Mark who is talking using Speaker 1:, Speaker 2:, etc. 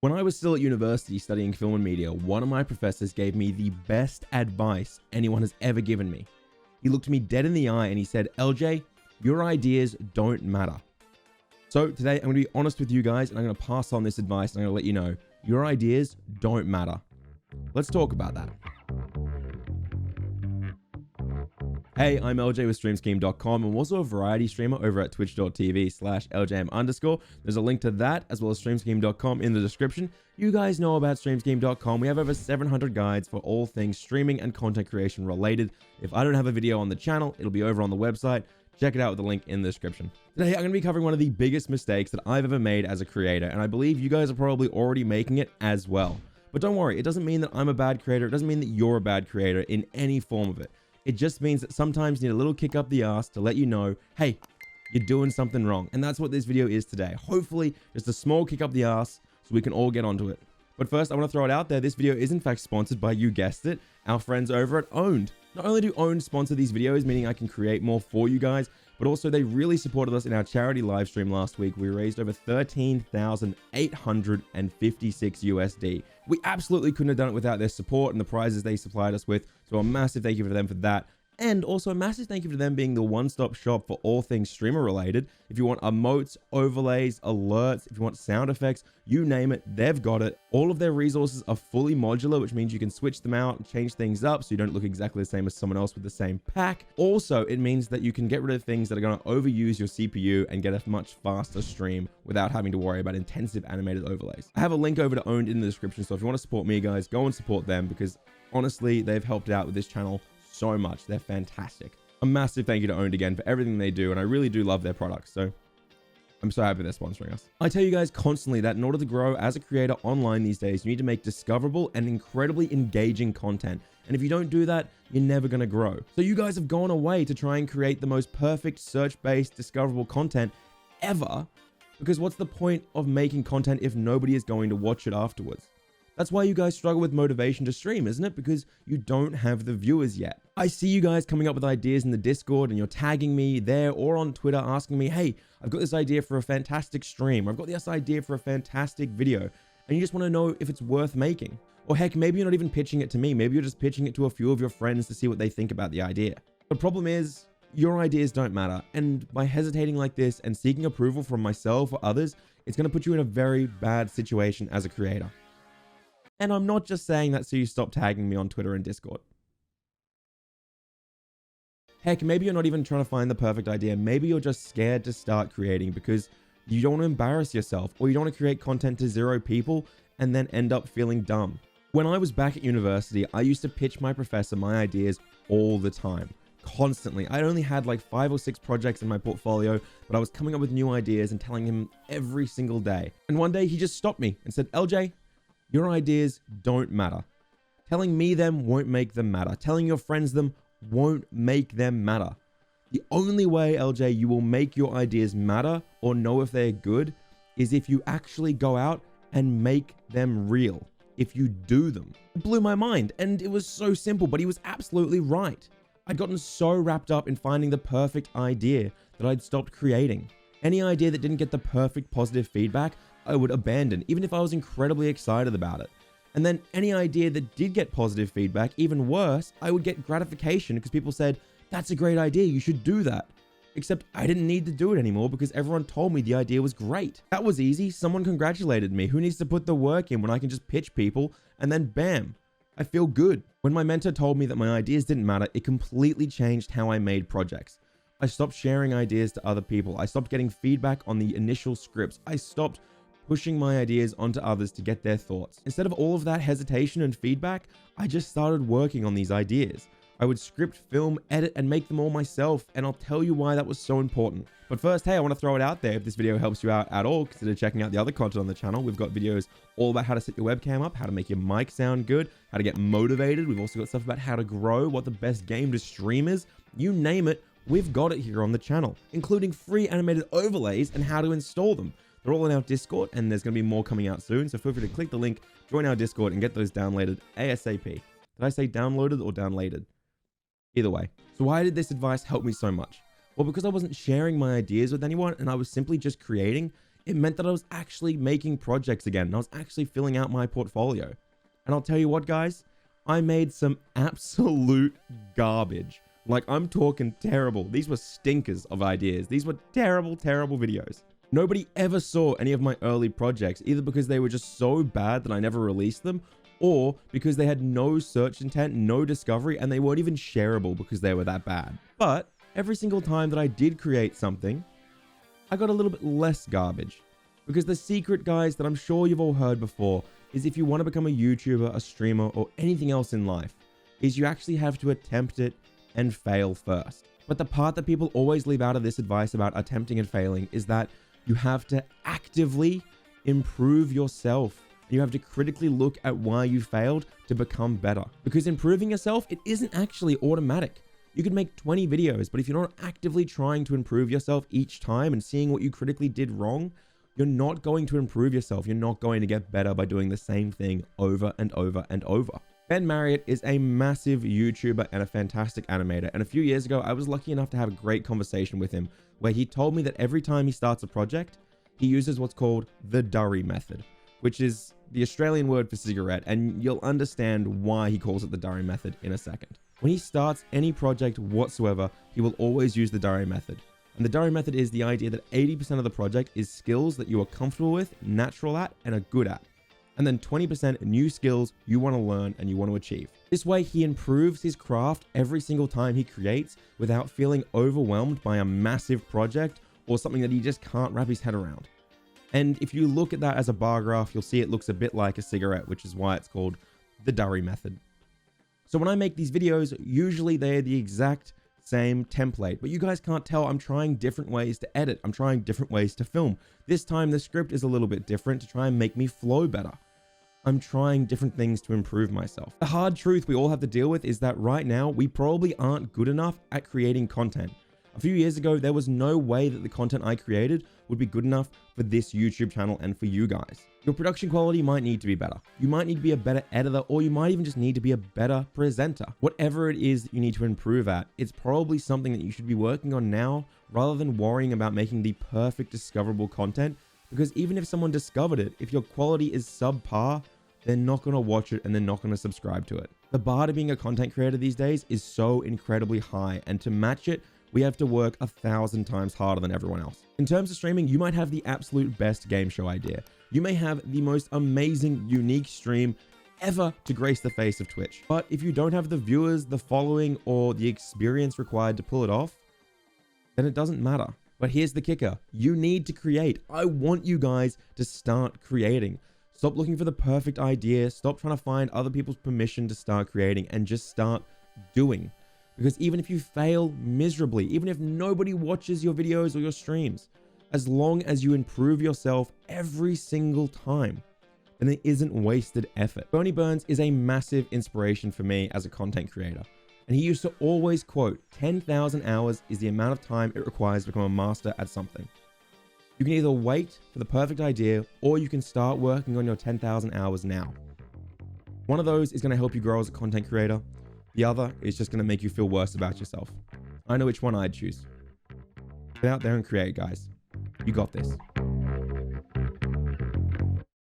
Speaker 1: When I was still at university studying film and media, one of my professors gave me the best advice anyone has ever given me. He looked me dead in the eye and he said, "Eljay, your ideas don't matter." So today I'm going to be honest with you guys and I'm going to pass on this advice and I'm going to let you know your ideas don't matter. Let's talk about that. Hey, I'm Eljay with StreamScheme.com and also a variety streamer over at twitch.tv/LJM_. There's a link to that as well as StreamScheme.com in the description. You guys know about StreamScheme.com. We have over 700 guides for all things streaming and content creation related. If I don't have a video on the channel, it'll be over on the website. Check it out with the link in the description. Today, I'm going to be covering one of the biggest mistakes that I've ever made as a creator, and I believe you guys are probably already making it as well. But don't worry, it doesn't mean that I'm a bad creator. It doesn't mean that you're a bad creator in any form of it. It just means that sometimes you need a little kick up the ass to let you know, hey, you're doing something wrong. And that's what this video is today. Hopefully, just a small kick up the ass so we can all get onto it. But first, I want to throw it out there. This video is in fact sponsored by, you guessed it, our friends over at Owned. Not only do Owned sponsor these videos, meaning I can create more for you guys, but also they really supported us in our charity live stream last week. We raised over 13,856 USD. We absolutely couldn't have done it without their support and the prizes they supplied us with. So a massive thank you for them for that. And also a massive thank you to them being the one-stop shop for all things streamer related. If you want emotes, overlays, alerts, if you want sound effects, you name it, they've got it. All of their resources are fully modular, which means you can switch them out and change things up so you don't look exactly the same as someone else with the same pack. Also, it means that you can get rid of things that are going to overuse your CPU and get a much faster stream without having to worry about intensive animated overlays. I have a link over to Owned in the description, so if you want to support me, guys, go and support them because honestly, they've helped out with this channel so much. They're fantastic. A massive thank you to Owned again for everything they do, and I really do love their products, so I'm so happy they're sponsoring us. I tell you guys constantly that in order to grow as a creator online these days, you need to make discoverable and incredibly engaging content, and if you don't do that, you're never going to grow. So you guys have gone away to try and create the most perfect search-based discoverable content ever, because what's the point of making content if nobody is going to watch it afterwards? That's why you guys struggle with motivation to stream, isn't it? Because you don't have the viewers yet. I see you guys coming up with ideas in the Discord and you're tagging me there or on Twitter asking me, hey, I've got this idea for a fantastic stream, or I've got this idea for a fantastic video, and you just want to know if it's worth making. Or heck, maybe you're not even pitching it to me. Maybe you're just pitching it to a few of your friends to see what they think about the idea. The problem is, your ideas don't matter. And by hesitating like this and seeking approval from myself or others, it's going to put you in a very bad situation as a creator. And I'm not just saying that so you stop tagging me on Twitter and Discord. Heck, maybe you're not even trying to find the perfect idea. Maybe you're just scared to start creating because you don't want to embarrass yourself, or you don't want to create content to 0 people and then end up feeling dumb. When I was back at university, I used to pitch my professor my ideas all the time, constantly. I only had like 5 or 6 projects in my portfolio, but I was coming up with new ideas and telling him every single day. And one day he just stopped me and said, "Eljay, your ideas don't matter. Telling me them won't make them matter. Telling your friends them won't make them matter. The only way, Eljay, you will make your ideas matter or know if they're good is if you actually go out and make them real. If you do them." It blew my mind, and it was so simple, but he was absolutely right. I'd gotten so wrapped up in finding the perfect idea that I'd stopped creating. Any idea that didn't get the perfect positive feedback, I would abandon, even if I was incredibly excited about it. And then any idea that did get positive feedback, even worse, I would get gratification because people said, "That's a great idea, you should do that." Except I didn't need to do it anymore because everyone told me the idea was great. That was easy. Someone congratulated me. Who needs to put the work in when I can just pitch people and then bam, I feel good. When my mentor told me that my ideas didn't matter, it completely changed how I made projects. I stopped sharing ideas to other people. I stopped getting feedback on the initial scripts. I stopped pushing my ideas onto others to get their thoughts. Instead of all of that hesitation and feedback, I just started working on these ideas. I would script, film, edit, and make them all myself, and I'll tell you why that was so important. But first, hey, I want to throw it out there. If this video helps you out at all, consider checking out the other content on the channel. We've got videos all about how to set your webcam up, how to make your mic sound good, how to get motivated. We've also got stuff about how to grow, what the best game to stream is. You name it, we've got it here on the channel, including free animated overlays and how to install them. They're all in our Discord, and there's going to be more coming out soon, so feel free to click the link, join our Discord, and get those downloaded ASAP. Did I say downloaded or downloaded? Either way. So why did this advice help me so much? Well, because I wasn't sharing my ideas with anyone and I was simply just creating, It meant that I was actually making projects again, and I was actually filling out my portfolio. And I'll tell you what, guys, I made some absolute garbage. Like, I'm talking terrible. These were stinkers of ideas. These were terrible, terrible videos. Nobody ever saw any of my early projects, either because they were just so bad that I never released them, or because they had no search intent, no discovery, and they weren't even shareable because they were that bad. But every single time that I did create something, I got a little bit less garbage. Because the secret, guys, that I'm sure you've all heard before, is if you want to become a YouTuber, a streamer, or anything else in life, is you actually have to attempt it and fail first. But the part that people always leave out of this advice about attempting and failing is that you have to actively improve yourself. You have to critically look at why you failed to become better. Because improving yourself, it isn't actually automatic. You can make 20 videos, but if you're not actively trying to improve yourself each time and seeing what you critically did wrong, you're not going to improve yourself. You're not going to get better by doing the same thing over and over and over. Ben Marriott is a massive YouTuber and a fantastic animator. And a few years ago, I was lucky enough to have a great conversation with him where he told me that every time he starts a project, he uses what's called the durry method, which is the Australian word for cigarette. And you'll understand why he calls it the durry method in a second. When he starts any project whatsoever, he will always use the durry method. And the durry method is the idea that 80% of the project is skills that you are comfortable with, natural at, and are good at. And then 20% new skills you want to learn and you want to achieve. This way, he improves his craft every single time he creates without feeling overwhelmed by a massive project or something that he just can't wrap his head around. And if you look at that as a bar graph, you'll see it looks a bit like a cigarette, which is why it's called the durry method. So when I make these videos, usually they're the exact same template, but you guys can't tell I'm trying different ways to edit. I'm trying different ways to film. This time the script is a little bit different to try and make me flow better. I'm trying different things to improve myself. The hard truth we all have to deal with is that right now we probably aren't good enough at creating content. A few years ago, there was no way that the content I created would be good enough for this YouTube channel and for you guys. Your production quality might need to be better. You might need to be a better editor, or you might even just need to be a better presenter. Whatever it is that you need to improve at, it's probably something that you should be working on now rather than worrying about making the perfect discoverable content, because even if someone discovered it, if your quality is subpar, they're not going to watch it and they're not going to subscribe to it. The bar to being a content creator these days is so incredibly high, and to match it, we have to work 1,000 times harder than everyone else. In terms of streaming, you might have the absolute best game show idea. You may have the most amazing, unique stream ever to grace the face of Twitch. But if you don't have the viewers, the following, or the experience required to pull it off, then it doesn't matter. But here's the kicker. You need to create. I want you guys to start creating. Stop looking for the perfect idea. Stop trying to find other people's permission to start creating, and just start doing. Because even if you fail miserably, even if nobody watches your videos or your streams, as long as you improve yourself every single time, then it isn't wasted effort. Burnie Burns is a massive inspiration for me as a content creator. And he used to always quote, 10,000 hours is the amount of time it requires to become a master at something. You can either wait for the perfect idea, or you can start working on your 10,000 hours now. One of those is going to help you grow as a content creator. The other is just going to make you feel worse about yourself. I know which one I'd choose. Get out there and create, guys. You got this.